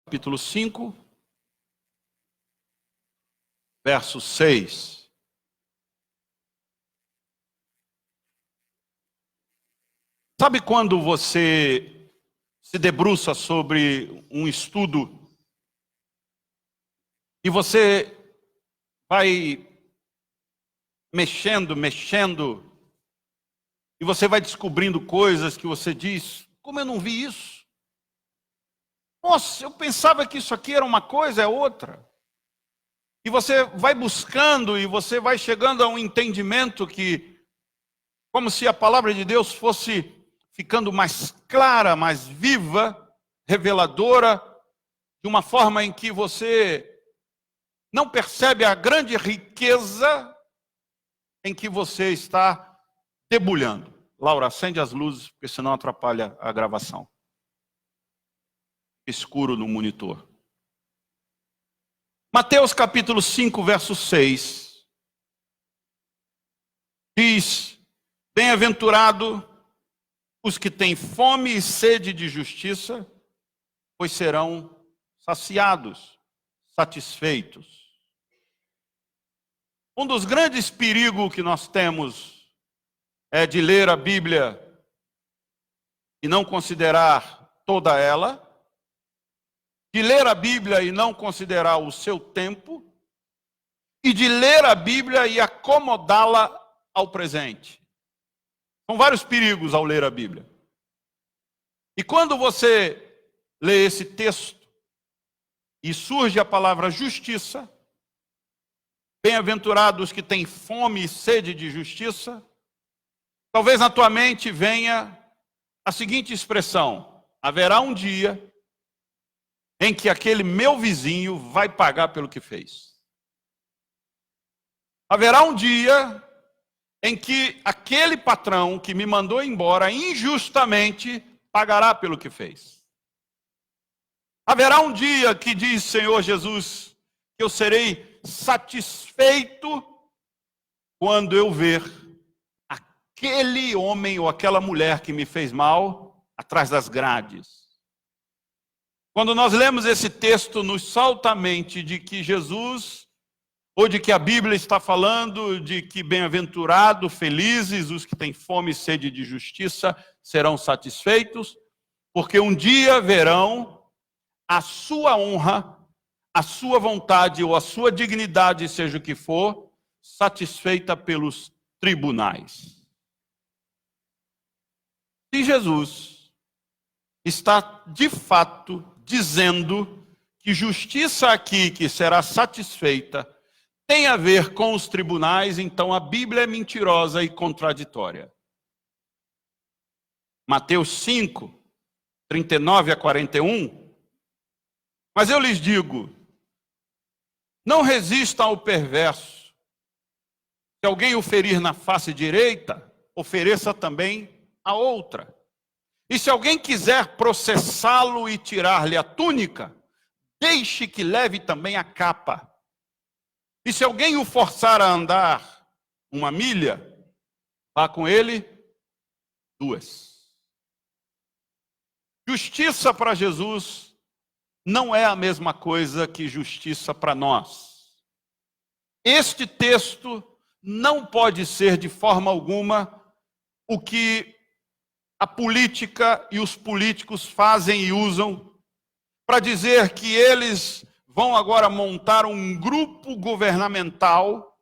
Capítulo 5, verso 6. Sabe quando você se debruça sobre um estudo e você vai mexendo, e você vai descobrindo coisas que você diz, como eu não vi isso? Nossa, eu pensava que isso aqui era uma coisa, é outra. E você vai buscando e você vai chegando a um entendimento que, como se a palavra de Deus fosse ficando mais clara, mais viva, reveladora, de uma forma em que você não percebe a grande riqueza em que você está debulhando. Laura, acende as luzes, porque senão atrapalha a gravação. Escuro no monitor. Mateus capítulo 5, verso 6. Diz: bem-aventurado os que têm fome e sede de justiça, pois serão saciados, satisfeitos. Um dos grandes perigos que nós temos é de ler a Bíblia e não considerar toda ela, de ler a Bíblia e não considerar o seu tempo, e de ler a Bíblia e acomodá-la ao presente. São vários perigos ao ler a Bíblia. E quando você lê esse texto e surge a palavra justiça, bem-aventurados que têm fome e sede de justiça, talvez na tua mente venha a seguinte expressão: haverá um dia em que aquele meu vizinho vai pagar pelo que fez. Haverá um dia em que aquele patrão que me mandou embora injustamente pagará pelo que fez. Haverá um dia que diz Senhor Jesus, que eu serei satisfeito quando eu ver aquele homem ou aquela mulher que me fez mal atrás das grades. Quando nós lemos esse texto, nos salta a mente de que Jesus, ou de que a Bíblia está falando de que bem-aventurados, felizes, os que têm fome e sede de justiça serão satisfeitos, porque um dia verão a sua honra, a sua vontade ou a sua dignidade, seja o que for, satisfeita pelos tribunais. Se Jesus está de fato dizendo que justiça aqui que será satisfeita tem a ver com os tribunais, então a Bíblia é mentirosa e contraditória. Mateus 5, 39 a 41. Mas eu lhes digo, não resista ao perverso. Se alguém o ferir na face direita, ofereça também a outra. E se alguém quiser processá-lo e tirar-lhe a túnica, deixe que leve também a capa. E se alguém o forçar a andar 1 milha, vá com ele 2. Justiça para Jesus não é a mesma coisa que justiça para nós. Este texto não pode ser de forma alguma o que a política e os políticos fazem e usam para dizer que eles vão agora montar um grupo governamental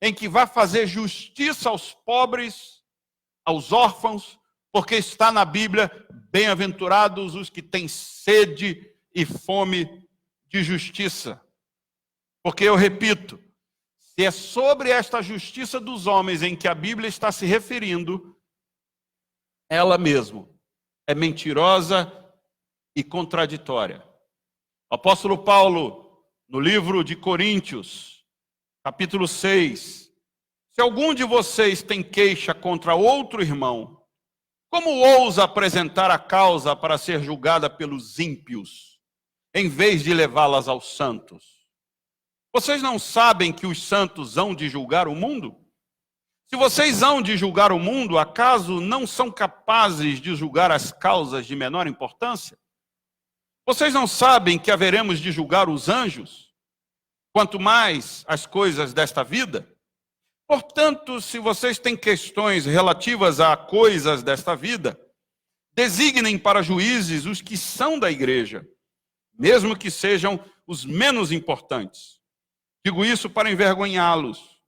em que vai fazer justiça aos pobres, aos órfãos, porque está na Bíblia, bem-aventurados os que têm sede e fome de justiça. Porque eu repito, se é sobre esta justiça dos homens em que a Bíblia está se referindo, ela mesma é mentirosa e contraditória. O apóstolo Paulo, no livro de Coríntios, capítulo 6, se algum de vocês tem queixa contra outro irmão, como ousa apresentar a causa para ser julgada pelos ímpios, em vez de levá-las aos santos? Vocês não sabem que os santos hão de julgar o mundo? Se vocês hão de julgar o mundo, acaso não são capazes de julgar as causas de menor importância? Vocês não sabem que haveremos de julgar os anjos, quanto mais as coisas desta vida? Portanto, se vocês têm questões relativas a coisas desta vida, designem para juízes os que são da igreja, mesmo que sejam os menos importantes. Digo isso para envergonhá-los.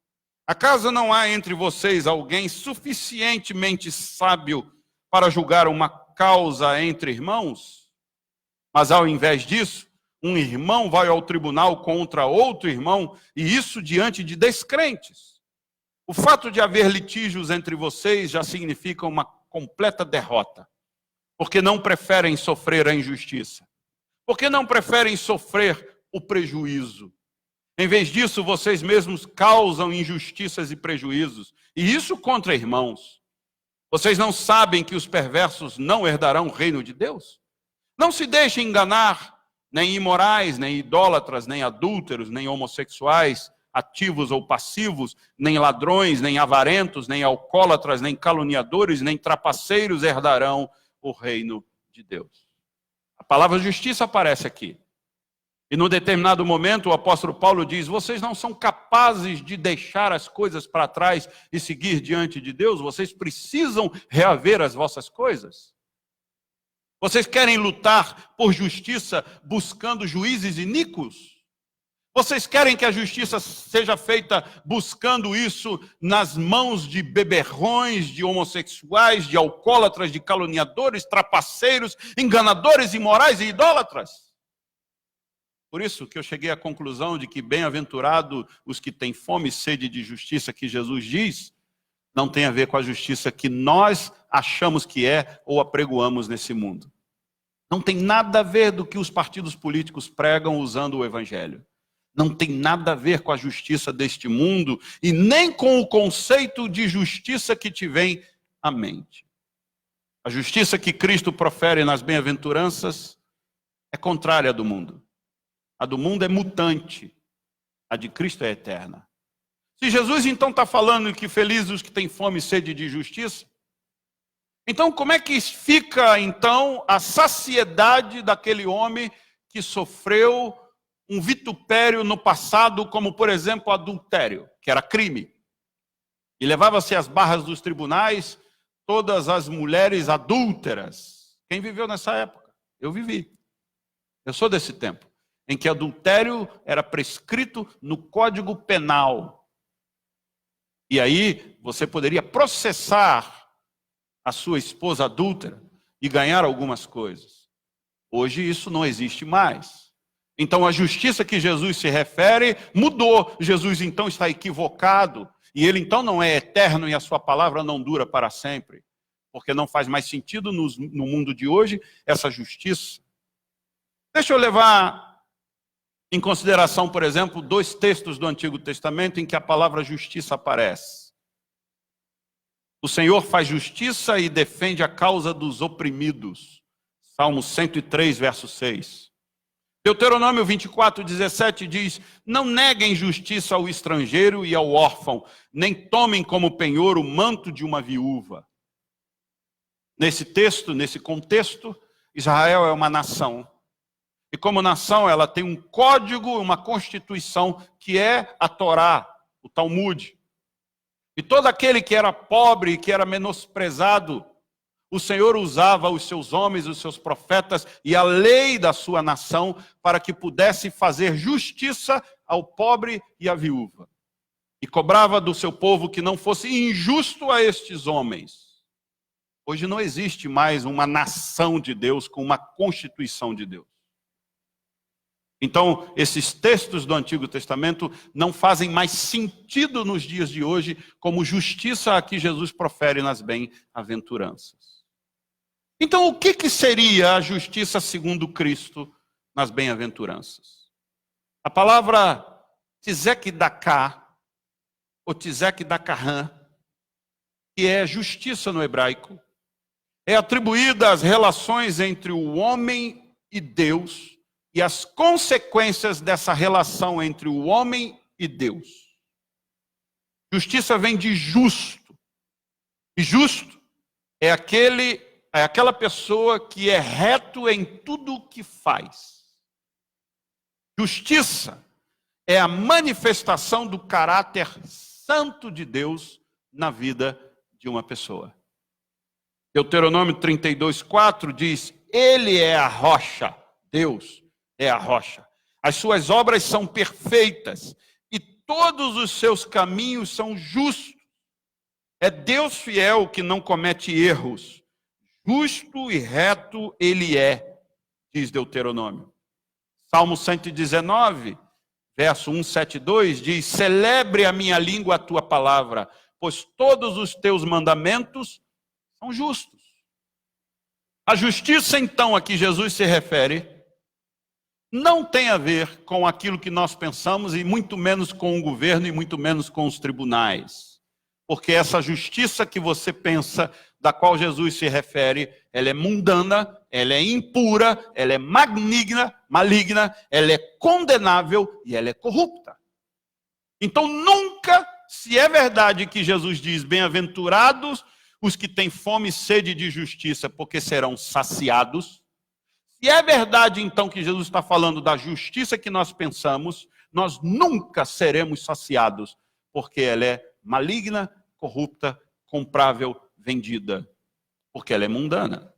Acaso não há entre vocês alguém suficientemente sábio para julgar uma causa entre irmãos? Mas ao invés disso, um irmão vai ao tribunal contra outro irmão, e isso diante de descrentes. O fato de haver litígios entre vocês já significa uma completa derrota, porque não preferem sofrer a injustiça, porque não preferem sofrer o prejuízo. Em vez disso, vocês mesmos causam injustiças e prejuízos, e isso contra irmãos. Vocês não sabem que os perversos não herdarão o reino de Deus? Não se deixem enganar, nem imorais, nem idólatras, nem adúlteros, nem homossexuais, ativos ou passivos, nem ladrões, nem avarentos, nem alcoólatras, nem caluniadores, nem trapaceiros herdarão o reino de Deus. A palavra justiça aparece aqui. E num determinado momento o apóstolo Paulo diz: vocês não são capazes de deixar as coisas para trás e seguir diante de Deus, vocês precisam reaver as vossas coisas. Vocês querem lutar por justiça buscando juízes iníquos? Vocês querem que a justiça seja feita buscando isso nas mãos de beberrões, de homossexuais, de alcoólatras, de caluniadores, trapaceiros, enganadores, imorais e idólatras? Por isso que eu cheguei à conclusão de que bem-aventurado os que têm fome e sede de justiça que Jesus diz, não tem a ver com a justiça que nós achamos que é ou apregoamos nesse mundo. Não tem nada a ver do que os partidos políticos pregam usando o evangelho. Não tem nada a ver com a justiça deste mundo e nem com o conceito de justiça que te vem à mente. A justiça que Cristo profere nas bem-aventuranças é contrária à do mundo. A do mundo é mutante, a de Cristo é eterna. Se Jesus então está falando que felizes os que têm fome e sede de justiça, então como é que fica então a saciedade daquele homem que sofreu um vitupério no passado, como por exemplo adultério, que era crime, e levava-se às barras dos tribunais todas as mulheres adúlteras? Quem viveu nessa época? Eu vivi. Eu sou desse tempo em que adultério era prescrito no Código Penal. E aí você poderia processar a sua esposa adúltera e ganhar algumas coisas. Hoje isso não existe mais. Então a justiça que Jesus se refere mudou. Jesus então está equivocado. E ele então não é eterno e a sua palavra não dura para sempre. Porque não faz mais sentido no mundo de hoje essa justiça. Deixa eu levar em consideração, por exemplo, 2 textos do Antigo Testamento em que a palavra justiça aparece. O Senhor faz justiça e defende a causa dos oprimidos. Salmo 103, verso 6. Deuteronômio 24, 17 diz: não neguem justiça ao estrangeiro e ao órfão, nem tomem como penhor o manto de uma viúva. Nesse texto, nesse contexto, Israel é uma nação. E como nação, ela tem um código, uma constituição, que é a Torá, o Talmud. E todo aquele que era pobre, que era menosprezado, o Senhor usava os seus homens, os seus profetas e a lei da sua nação para que pudesse fazer justiça ao pobre e à viúva. E cobrava do seu povo que não fosse injusto a estes homens. Hoje não existe mais uma nação de Deus com uma constituição de Deus. Então, esses textos do Antigo Testamento não fazem mais sentido nos dias de hoje como justiça a que Jesus profere nas bem-aventuranças. Então, o que seria a justiça segundo Cristo nas bem-aventuranças? A palavra tzedakah, ou tzedakah, que é justiça no hebraico, é atribuída às relações entre o homem e Deus, e as consequências dessa relação entre o homem e Deus. Justiça vem de justo. E justo é aquele é aquela pessoa que é reto em tudo o que faz. Justiça é a manifestação do caráter santo de Deus na vida de uma pessoa. Deuteronômio 32:4 diz: Ele é a rocha, Deus é a rocha. As suas obras são perfeitas e todos os seus caminhos são justos. É Deus fiel que não comete erros. Justo e reto Ele é, diz Deuteronômio. Salmo 119, verso 172 diz: Celebre a minha língua a tua palavra, pois todos os teus mandamentos são justos. A justiça, então, a que Jesus se refere, não tem a ver com aquilo que nós pensamos, e muito menos com o governo, e muito menos com os tribunais. Porque essa justiça que você pensa, da qual Jesus se refere, ela é mundana, ela é impura, ela é maligna, ela é condenável e ela é corrupta. Então nunca, se é verdade que Jesus diz, bem-aventurados os que têm fome e sede de justiça, porque serão saciados. Se é verdade então que Jesus está falando da justiça que nós pensamos, nós nunca seremos saciados, porque ela é maligna, corrupta, comprável, vendida, porque ela é mundana.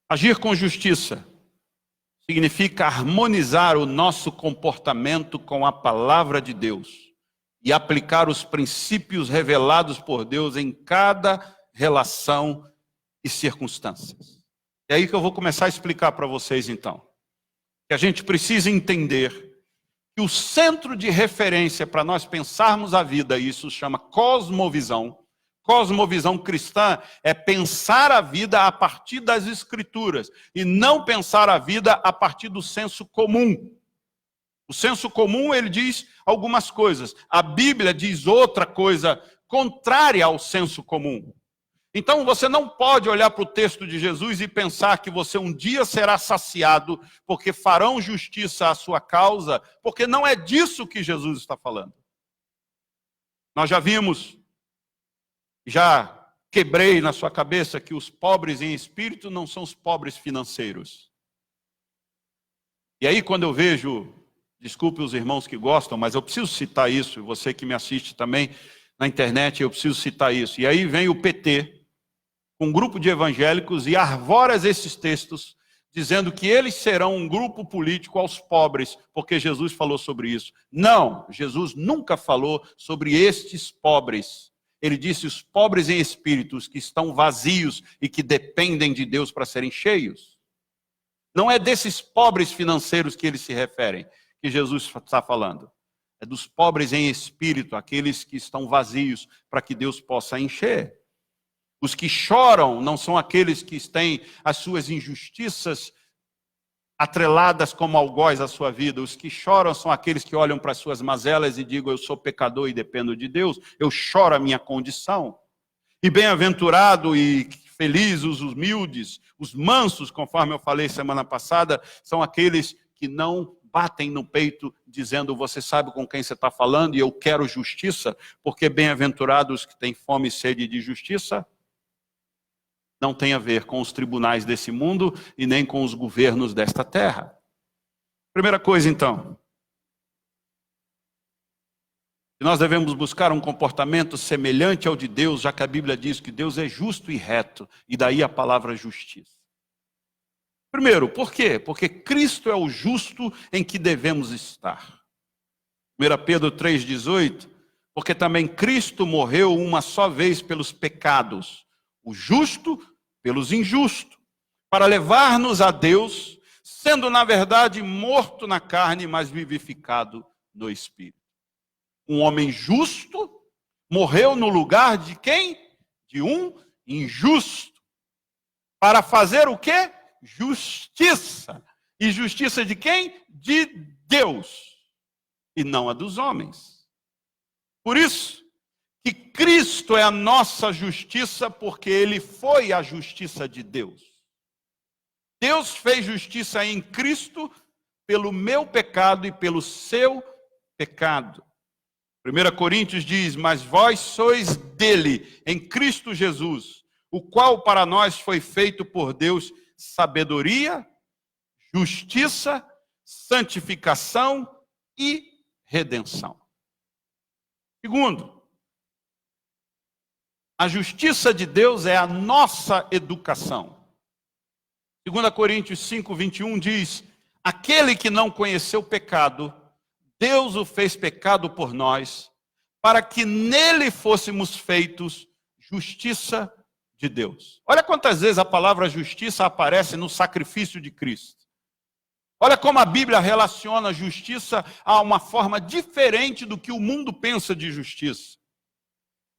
Agir com justiça significa harmonizar o nosso comportamento com a palavra de Deus e aplicar os princípios revelados por Deus em cada relação e circunstâncias. É aí que eu vou começar a explicar para vocês então. Que a gente precisa entender que o centro de referência para nós pensarmos a vida, isso se chama cosmovisão. Cosmovisão cristã é pensar a vida a partir das Escrituras e não pensar a vida a partir do senso comum. O senso comum, ele diz algumas coisas. A Bíblia diz outra coisa contrária ao senso comum. Então você não pode olhar para o texto de Jesus e pensar que você um dia será saciado porque farão justiça à sua causa, porque não é disso que Jesus está falando. Nós já vimos, já quebrei na sua cabeça que os pobres em espírito não são os pobres financeiros. E aí quando eu vejo, desculpe os irmãos que gostam, mas eu preciso citar isso, e você que me assiste também na internet, eu preciso citar isso. E aí vem o PT, um grupo de evangélicos, e arvora esses textos, dizendo que eles serão um grupo político aos pobres, porque Jesus falou sobre isso. Não, Jesus nunca falou sobre estes pobres. Ele disse os pobres em espíritos, que estão vazios e que dependem de Deus para serem cheios. Não é desses pobres financeiros que eles se referem, que Jesus está falando. É dos pobres em espírito, aqueles que estão vazios, para que Deus possa encher. Os que choram não são aqueles que têm as suas injustiças atreladas como algoz à sua vida. Os que choram são aqueles que olham para as suas mazelas e digam, eu sou pecador e dependo de Deus, eu choro a minha condição. E bem-aventurado e feliz os humildes, os mansos, conforme eu falei semana passada, são aqueles que não batem no peito dizendo, você sabe com quem você está falando e eu quero justiça, porque bem-aventurados que têm fome e sede de justiça, não tem a ver com os tribunais desse mundo e nem com os governos desta terra. Primeira coisa, então. Nós devemos buscar um comportamento semelhante ao de Deus, já que a Bíblia diz que Deus é justo e reto, e daí a palavra justiça. Primeiro, por quê? Porque Cristo é o justo em que devemos estar. 1 Pedro 3,18, porque também Cristo morreu uma só vez pelos pecados, o justo pelos injustos, para levar-nos a Deus, sendo na verdade morto na carne, mas vivificado no Espírito. Um homem justo morreu no lugar de quem? De um injusto. Para fazer o quê? Justiça. E justiça de quem? De Deus. E não a dos homens. Por isso que Cristo é a nossa justiça, porque Ele foi a justiça de Deus. Deus fez justiça em Cristo pelo meu pecado e pelo seu pecado. 1 Coríntios diz: mas vós sois dele, em Cristo Jesus, o qual para nós foi feito por Deus sabedoria, justiça, santificação e redenção. Segundo, a justiça de Deus é a nossa educação. 2 Coríntios 5, 21 diz: aquele que não conheceu pecado, Deus o fez pecado por nós, para que nele fôssemos feitos justiça de Deus. Olha quantas vezes a palavra justiça aparece no sacrifício de Cristo. Olha como a Bíblia relaciona a justiça a uma forma diferente do que o mundo pensa de justiça.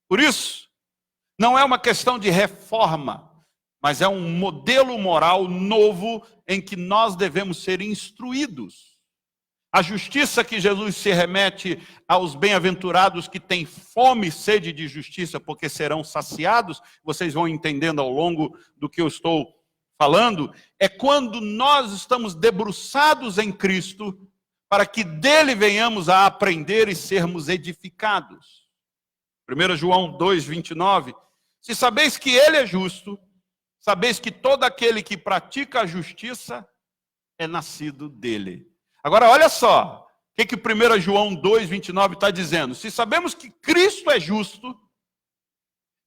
Por isso, não é uma questão de reforma, mas é um modelo moral novo em que nós devemos ser instruídos. A justiça que Jesus se remete aos bem-aventurados que têm fome e sede de justiça, porque serão saciados, vocês vão entendendo ao longo do que eu estou falando, é quando nós estamos debruçados em Cristo, para que dele venhamos a aprender e sermos edificados. 1 João 2, 29, se sabeis que ele é justo, sabeis que todo aquele que pratica a justiça é nascido dele. Agora olha só, o que 1 João 2, 29 está dizendo? Se sabemos que Cristo é justo,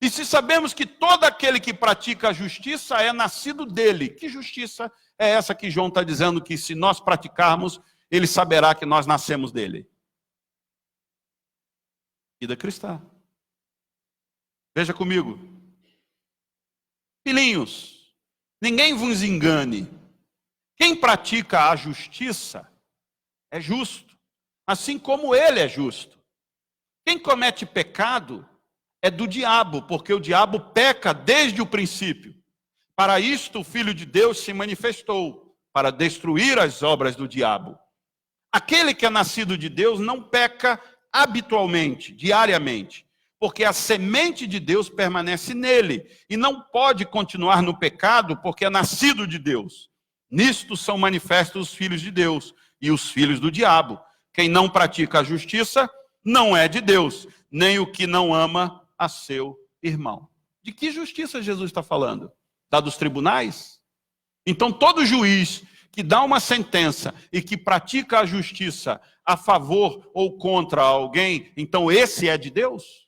e se sabemos que todo aquele que pratica a justiça é nascido dele, que justiça é essa que João está dizendo que se nós praticarmos, ele saberá que nós nascemos dele? Vida cristã. Veja comigo. Filhinhos, ninguém vos engane. Quem pratica a justiça é justo, assim como ele é justo. Quem comete pecado é do diabo, porque o diabo peca desde o princípio. Para isto o Filho de Deus se manifestou, para destruir as obras do diabo. Aquele que é nascido de Deus não peca habitualmente, diariamente, porque a semente de Deus permanece nele, e não pode continuar no pecado, porque é nascido de Deus. Nisto são manifestos os filhos de Deus e os filhos do diabo. Quem não pratica a justiça não é de Deus, nem o que não ama a seu irmão. De que justiça Jesus está falando? Da dos tribunais? Então todo juiz que dá uma sentença e que pratica a justiça a favor ou contra alguém, então esse é de Deus?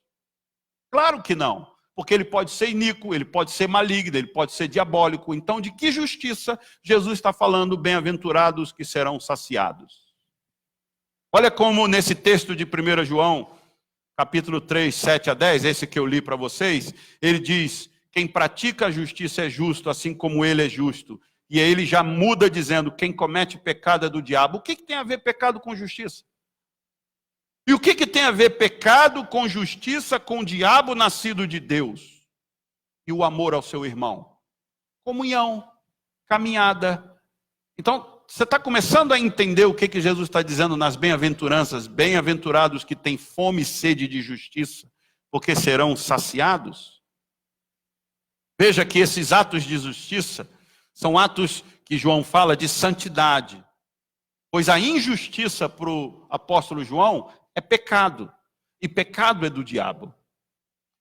Claro que não, porque ele pode ser iníquo, ele pode ser maligno, ele pode ser diabólico. Então de que justiça Jesus está falando? Bem-aventurados que serão saciados. Olha como nesse texto de 1 João, capítulo 3, 7 a 10, esse que eu li para vocês, ele diz: quem pratica a justiça é justo, assim como ele é justo. E aí ele já muda dizendo: quem comete pecado é do diabo. O que tem a ver pecado com justiça? E o que tem a ver pecado com justiça, com o diabo nascido de Deus? E o amor ao seu irmão? Comunhão, caminhada. Então, você está começando a entender o que Jesus está dizendo nas bem-aventuranças? Bem-aventurados que têm fome e sede de justiça, porque serão saciados. Veja que esses atos de justiça são atos que João fala de santidade. Pois a injustiça para o apóstolo João é pecado. E pecado é do diabo.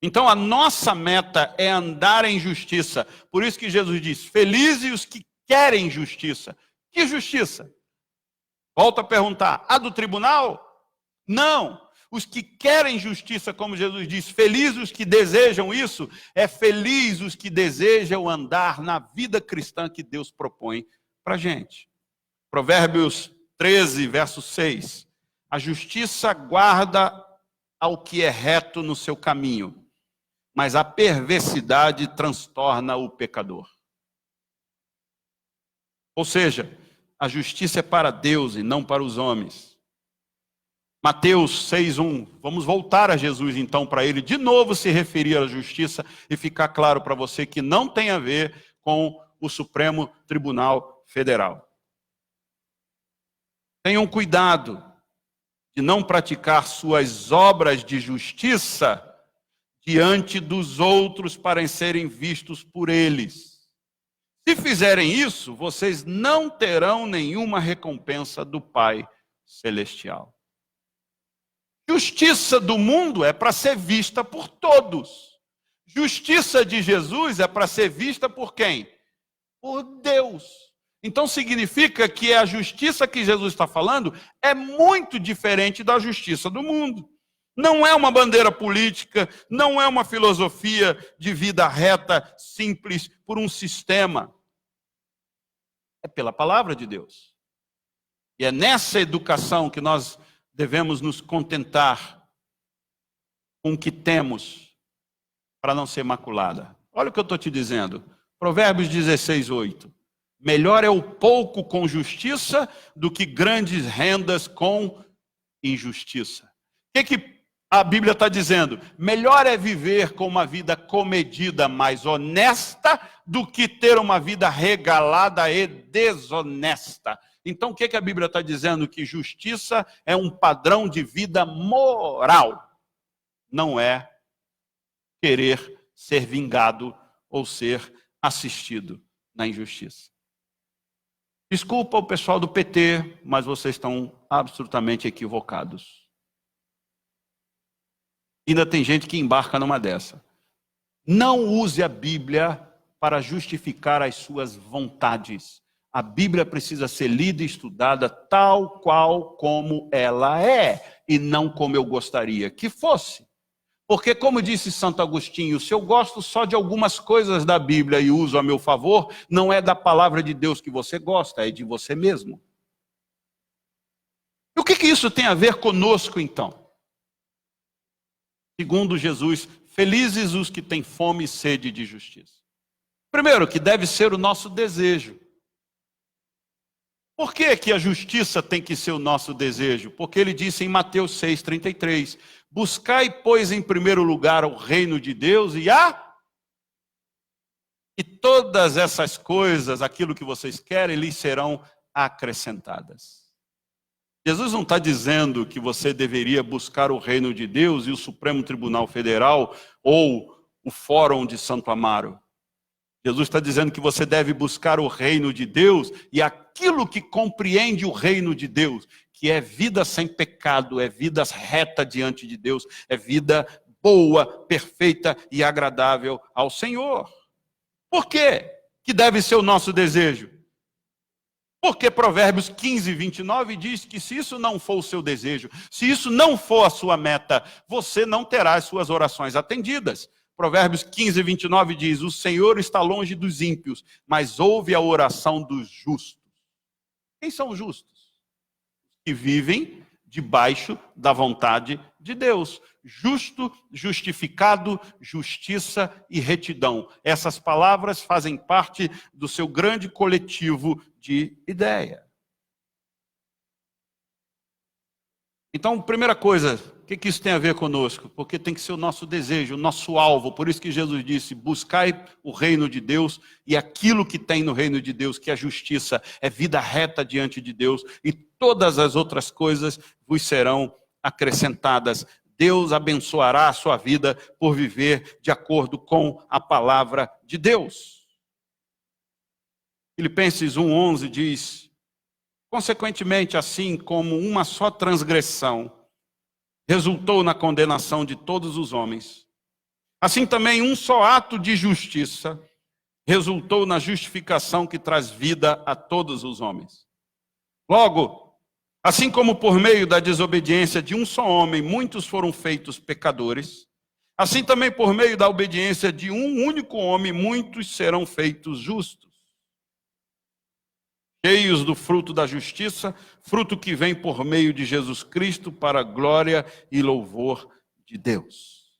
Então a nossa meta é andar em justiça. Por isso que Jesus diz: felizes os que querem justiça. Que justiça? Volto a perguntar: a do tribunal? Não. Os que querem justiça, como Jesus diz, felizes os que desejam isso, é feliz os que desejam andar na vida cristã que Deus propõe para a gente. Provérbios 13, verso 6. A justiça guarda ao que é reto no seu caminho, mas a perversidade transtorna o pecador. Ou seja, a justiça é para Deus e não para os homens. Mateus 6:1. Vamos voltar a Jesus então para ele de novo se referir à justiça e ficar claro para você que não tem a ver com o Supremo Tribunal Federal. Tenham cuidado de não praticar suas obras de justiça diante dos outros para serem vistos por eles. Se fizerem isso, vocês não terão nenhuma recompensa do Pai Celestial. Justiça do mundo é para ser vista por todos. Justiça de Jesus é para ser vista por quem? Por Deus. Então significa que a justiça que Jesus está falando é muito diferente da justiça do mundo. Não é uma bandeira política, não é uma filosofia de vida reta, simples, por um sistema. É pela palavra de Deus. E é nessa educação que nós devemos nos contentar com o que temos para não ser maculada. Olha o que eu estou te dizendo. Provérbios 16:8. Melhor é o pouco com justiça do que grandes rendas com injustiça. O que a Bíblia está dizendo? Melhor é viver com uma vida comedida, mais honesta, do que ter uma vida regalada e desonesta. Então o que a Bíblia está dizendo? Que justiça é um padrão de vida moral. Não é querer ser vingado ou ser assistido na injustiça. Desculpa o pessoal do PT, mas vocês estão absolutamente equivocados. Ainda tem gente que embarca numa dessa. Não use a Bíblia para justificar as suas vontades. A Bíblia precisa ser lida e estudada tal qual como ela é, e não como eu gostaria que fosse. Porque, como disse Santo Agostinho, se eu gosto só de algumas coisas da Bíblia e uso a meu favor, não é da palavra de Deus que você gosta, é de você mesmo. E o que isso tem a ver conosco, então? Segundo Jesus, felizes os que têm fome e sede de justiça. Primeiro, que deve ser o nosso desejo. Por que a justiça tem que ser o nosso desejo? Porque ele disse em Mateus 6,33, buscai, pois, em primeiro lugar o reino de Deus e todas essas coisas, aquilo que vocês querem, lhes serão acrescentadas. Jesus não está dizendo que você deveria buscar o reino de Deus e o Supremo Tribunal Federal ou o Fórum de Santo Amaro. Jesus está dizendo que você deve buscar o reino de Deus e aquilo que compreende o reino de Deus, que é vida sem pecado, é vida reta diante de Deus, é vida boa, perfeita e agradável ao Senhor. Por quê que deve ser o nosso desejo? Porque Provérbios 15:29 diz que se isso não for o seu desejo, se isso não for a sua meta, você não terá as suas orações atendidas. Provérbios 15:29 diz, o Senhor está longe dos ímpios, mas ouve a oração dos justos. Quem são os justos? Que vivem debaixo da vontade de Deus. Justo, justificado, justiça e retidão. Essas palavras fazem parte do seu grande coletivo de ideia. Então, primeira coisa, o que isso tem a ver conosco? Porque tem que ser o nosso desejo, o nosso alvo. Por isso que Jesus disse, buscai o reino de Deus e aquilo que tem no reino de Deus, que é a justiça, é vida reta diante de Deus, e todas as outras coisas vos serão acrescentadas. Deus abençoará a sua vida por viver de acordo com a palavra de Deus. Filipenses 1:11 diz, consequentemente, assim como uma só transgressão resultou na condenação de todos os homens, assim também um só ato de justiça resultou na justificação que traz vida a todos os homens. Logo, assim como por meio da desobediência de um só homem muitos foram feitos pecadores, assim também por meio da obediência de um único homem muitos serão feitos justos. Cheios do fruto da justiça, fruto que vem por meio de Jesus Cristo para a glória e louvor de Deus.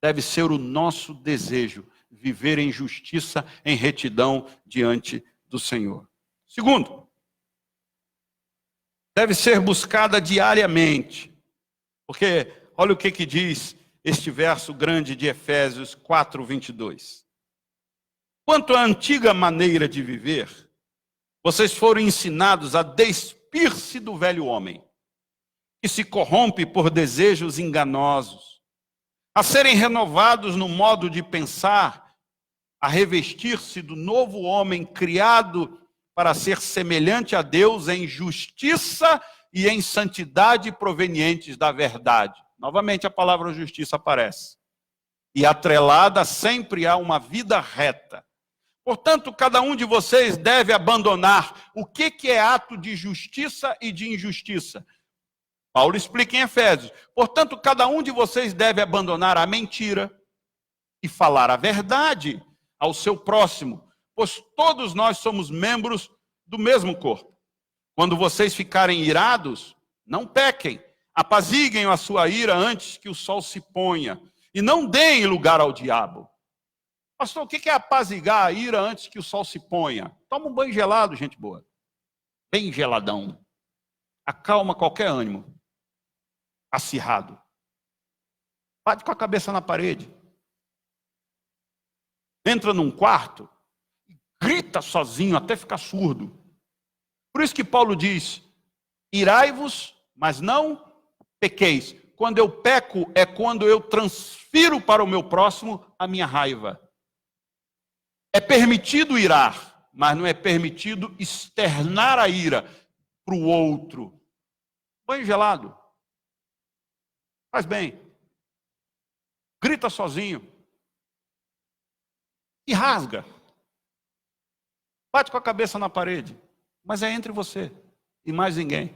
Deve ser o nosso desejo viver em justiça, em retidão diante do Senhor. Segundo, deve ser buscada diariamente, porque olha o que diz este verso grande de Efésios 4:22. Quanto à antiga maneira de viver, vocês foram ensinados a despir-se do velho homem, que se corrompe por desejos enganosos, a serem renovados no modo de pensar, a revestir-se do novo homem criado para ser semelhante a Deus em justiça e em santidade provenientes da verdade. Novamente a palavra justiça aparece. E atrelada sempre a uma vida reta. Portanto, cada um de vocês deve abandonar o que é ato de justiça e de injustiça. Paulo explica em Efésios. Portanto, cada um de vocês deve abandonar a mentira e falar a verdade ao seu próximo, pois todos nós somos membros do mesmo corpo. Quando vocês ficarem irados, não pequem, apaziguem a sua ira antes que o sol se ponha, e não deem lugar ao diabo. Pastor, o que é apazigar a ira antes que o sol se ponha? Toma um banho gelado, gente boa. Bem geladão. Acalma qualquer ânimo acirrado. Bate com a cabeça na parede. Entra num quarto e grita sozinho até ficar surdo. Por isso que Paulo diz, irai-vos, mas não pequeis. Quando eu peco é quando eu transfiro para o meu próximo a minha raiva. É permitido irar, mas não é permitido externar a ira para o outro. Banho gelado. Faz bem. Grita sozinho. E rasga. Bate com a cabeça na parede. Mas é entre você e mais ninguém.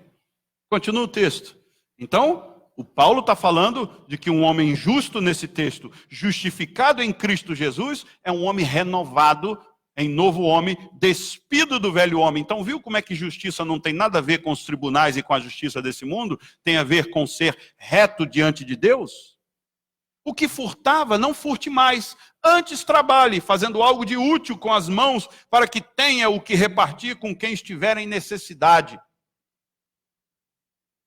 Continua o texto. Então, o Paulo está falando de que um homem justo nesse texto, justificado em Cristo Jesus, é um homem renovado em novo homem, despido do velho homem. Então, viu como é que justiça não tem nada a ver com os tribunais e com a justiça desse mundo? Tem a ver com ser reto diante de Deus? O que furtava, não furte mais. Antes trabalhe, fazendo algo de útil com as mãos, para que tenha o que repartir com quem estiver em necessidade.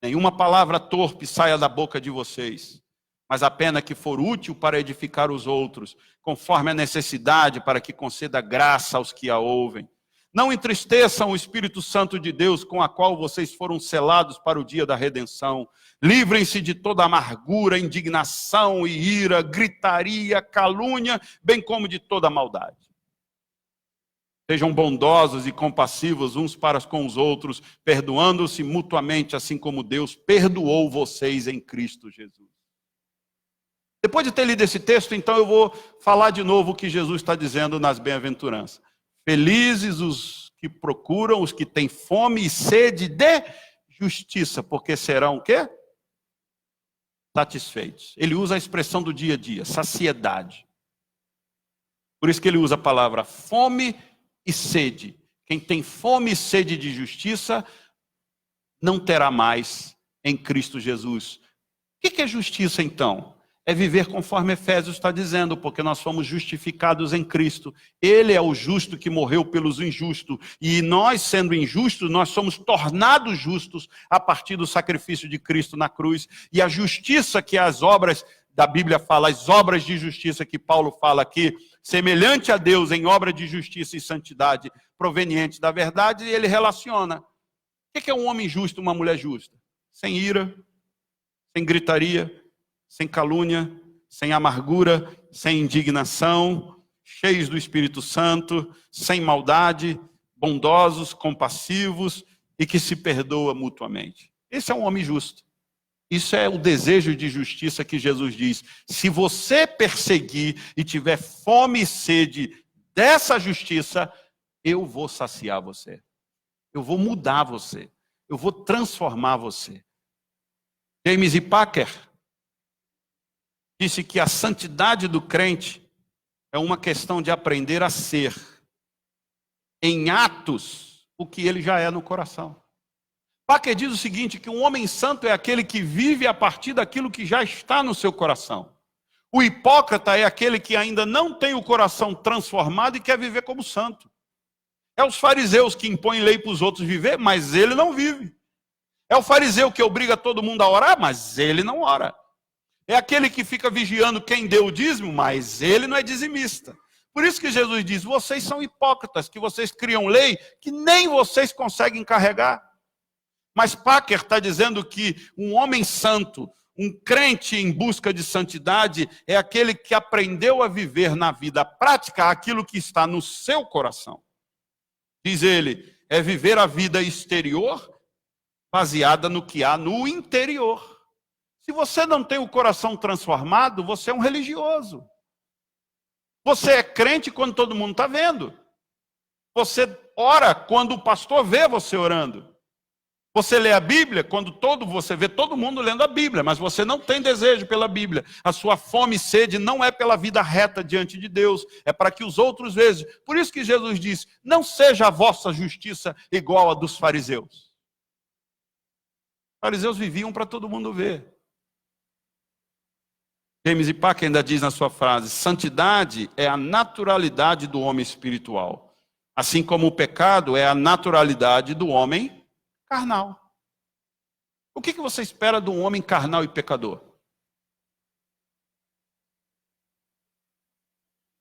Nenhuma palavra torpe saia da boca de vocês, mas apenas que for útil para edificar os outros, conforme a necessidade, para que conceda graça aos que a ouvem. Não entristeçam o Espírito Santo de Deus, com a qual vocês foram selados para o dia da redenção. Livrem-se de toda amargura, indignação e ira, gritaria, calúnia, bem como de toda maldade. Sejam bondosos e compassivos uns para com os outros, perdoando-se mutuamente, assim como Deus perdoou vocês em Cristo Jesus. Depois de ter lido esse texto, então eu vou falar de novo o que Jesus está dizendo nas bem-aventuranças. Felizes os que procuram, os que têm fome e sede de justiça, porque serão o quê? Satisfeitos. Ele usa a expressão do dia a dia, saciedade. Por isso que ele usa a palavra fome e sede. Quem tem fome e sede de justiça não terá mais em Cristo Jesus. O que é justiça então? É viver conforme Efésios está dizendo, porque nós fomos justificados em Cristo. Ele é o justo que morreu pelos injustos. E nós, sendo injustos, nós somos tornados justos a partir do sacrifício de Cristo na cruz. E a justiça que as obras da Bíblia fala, as obras de justiça que Paulo fala aqui, semelhante a Deus em obra de justiça e santidade provenientes da verdade, ele relaciona. O que é um homem justo, uma mulher justa? Sem ira, sem gritaria, sem calúnia, sem amargura, sem indignação, cheios do Espírito Santo, sem maldade, bondosos, compassivos e que se perdoa mutuamente. Esse é um homem justo. Isso é o desejo de justiça que Jesus diz. Se você perseguir e tiver fome e sede dessa justiça, eu vou saciar você. Eu vou mudar você. Eu vou transformar você. James E. Packer disse que a santidade do crente é uma questão de aprender a ser, em atos, o que ele já é no coração. Packer diz o seguinte, que um homem santo é aquele que vive a partir daquilo que já está no seu coração. O hipócrita é aquele que ainda não tem o coração transformado e quer viver como santo. É os fariseus que impõem lei para os outros viver, mas ele não vive. É o fariseu que obriga todo mundo a orar, mas ele não ora. É aquele que fica vigiando quem deu o dízimo, mas ele não é dizimista. Por isso que Jesus diz, vocês são hipócritas, que vocês criam lei que nem vocês conseguem carregar. Mas Packer está dizendo que um homem santo, um crente em busca de santidade, é aquele que aprendeu a viver na vida prática aquilo que está no seu coração. Diz ele, é viver a vida exterior baseada no que há no interior. Se você não tem o coração transformado, você é um religioso. Você é crente quando todo mundo está vendo. Você ora quando o pastor vê você orando. Você lê a Bíblia quando você vê todo mundo lendo a Bíblia, mas você não tem desejo pela Bíblia. A sua fome e sede não é pela vida reta diante de Deus, é para que os outros vejam. Por isso que Jesus disse: não seja a vossa justiça igual a dos fariseus. Os fariseus viviam para todo mundo ver. James Packer ainda diz na sua frase: santidade é a naturalidade do homem espiritual, assim como o pecado é a naturalidade do homem carnal. O que você espera de um homem carnal e pecador?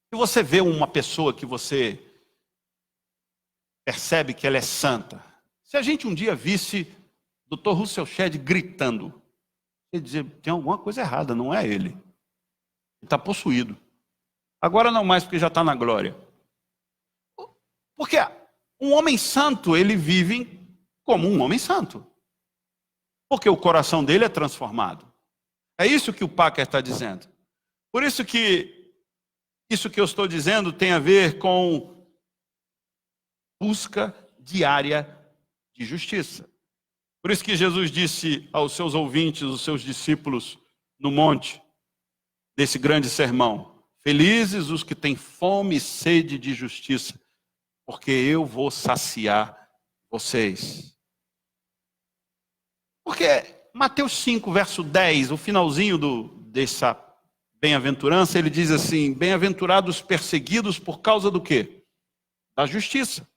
Se você vê uma pessoa que você percebe que ela é santa, se a gente um dia visse Dr. Russell Shedd gritando, ele dizia: tem alguma coisa errada, não é ele. Ele está possuído. Agora não mais, porque já está na glória. Porque um homem santo, ele vive como um homem santo. Porque o coração dele é transformado. É isso que o Packer está dizendo. Por isso que isso que eu estou dizendo tem a ver com busca diária de justiça. Por isso que Jesus disse aos seus ouvintes, os seus discípulos, no monte, desse grande sermão: felizes os que têm fome e sede de justiça, porque eu vou saciar vocês. Porque Mateus 5, verso 10, o finalzinho dessa bem-aventurança, ele diz assim: bem-aventurados perseguidos por causa do quê? Da justiça,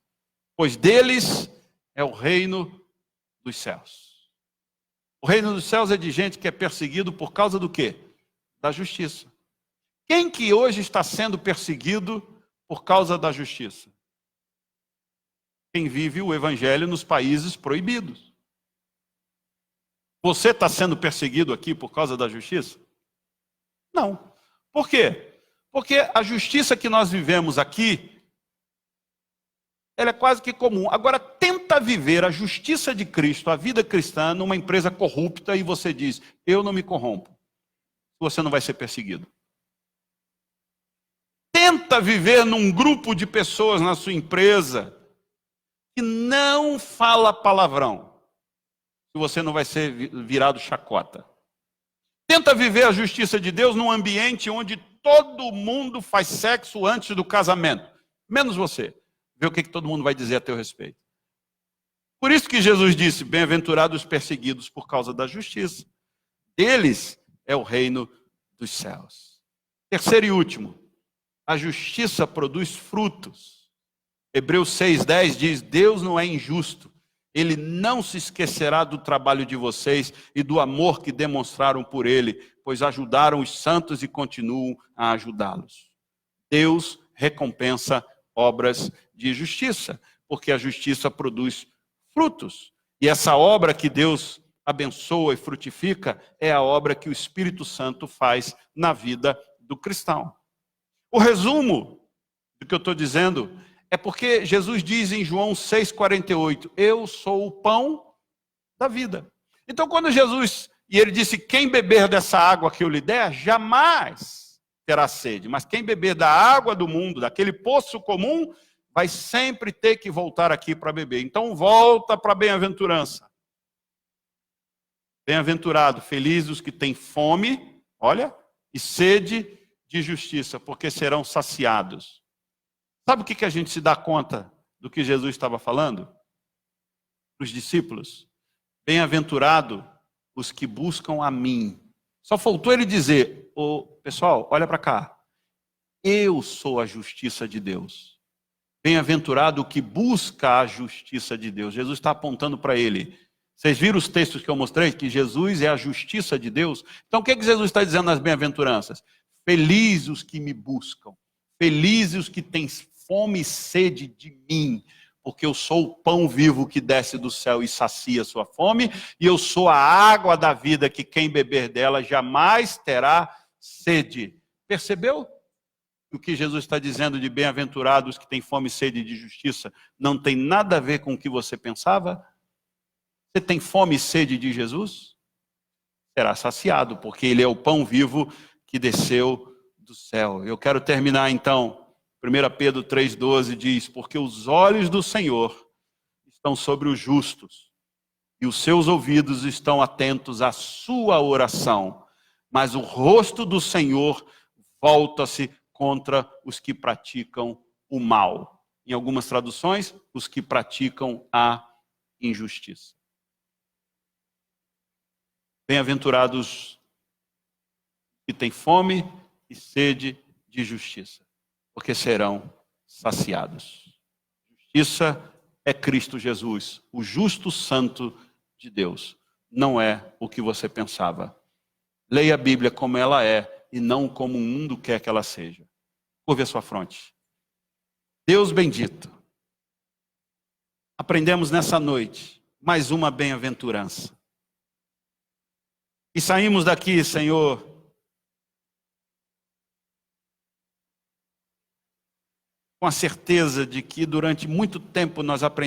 pois deles é o reino dos céus. O reino dos céus é de gente que é perseguido por causa do quê? Da justiça. Quem que hoje está sendo perseguido por causa da justiça? Quem vive o evangelho nos países proibidos. Você está sendo perseguido aqui por causa da justiça? Não. Por quê? Porque a justiça que nós vivemos aqui, ela é quase que comum. Agora, tenta viver a justiça de Cristo, a vida cristã, numa empresa corrupta, e você diz: eu não me corrompo. Você não vai ser perseguido. Tenta viver num grupo de pessoas na sua empresa que não fala palavrão. Você não vai ser virado chacota. Tenta viver a justiça de Deus num ambiente onde todo mundo faz sexo antes do casamento, menos você. Vê o que todo mundo vai dizer a teu respeito. Por isso que Jesus disse: bem-aventurados os perseguidos por causa da justiça. Deles é o reino dos céus. Terceiro e último, a justiça produz frutos. Hebreus 6,10 diz: Deus não é injusto. Ele não se esquecerá do trabalho de vocês e do amor que demonstraram por ele, pois ajudaram os santos e continuam a ajudá-los. Deus recompensa obras de justiça, porque a justiça produz frutos. E essa obra que Deus abençoa e frutifica é a obra que o Espírito Santo faz na vida do cristão. O resumo do que eu estou dizendo é porque Jesus diz em João 6,48, eu sou o pão da vida. Então quando Jesus, e ele disse: quem beber dessa água que eu lhe der, jamais terá sede. Mas quem beber da água do mundo, daquele poço comum, vai sempre ter que voltar aqui para beber. Então volta para a bem-aventurança. Bem-aventurado, felizes os que têm fome, olha, e sede de justiça, porque serão saciados. Sabe o que a gente se dá conta do que Jesus estava falando? Os discípulos: bem-aventurado os que buscam a mim. Só faltou ele dizer: pessoal, olha para cá, eu sou a justiça de Deus. Bem-aventurado o que busca a justiça de Deus. Jesus está apontando para ele. Vocês viram os textos que eu mostrei? Que Jesus é a justiça de Deus. Então o que Jesus está dizendo nas bem-aventuranças? Felizes os que me buscam. Felizes os que têm fome e sede de mim, porque eu sou o pão vivo que desce do céu e sacia a sua fome, e eu sou a água da vida que quem beber dela jamais terá sede. Percebeu? O que Jesus está dizendo de bem-aventurados que têm fome e sede de justiça não tem nada a ver com o que você pensava? Você tem fome e sede de Jesus? Será saciado, porque Ele é o pão vivo que desceu do céu. Eu quero terminar então. 1 Pedro 3,12 diz: porque os olhos do Senhor estão sobre os justos, e os seus ouvidos estão atentos à sua oração, mas o rosto do Senhor volta-se contra os que praticam o mal. Em algumas traduções, os que praticam a injustiça. Bem-aventurados que têm fome e sede de justiça, porque serão saciados. Justiça é Cristo Jesus, o justo santo de Deus. Não é o que você pensava. Leia a Bíblia como ela é e não como o mundo quer que ela seja. Curve a sua fronte. Deus bendito. Aprendemos nessa noite mais uma bem-aventurança. E saímos daqui, Senhor, com a certeza de que durante muito tempo nós aprendemos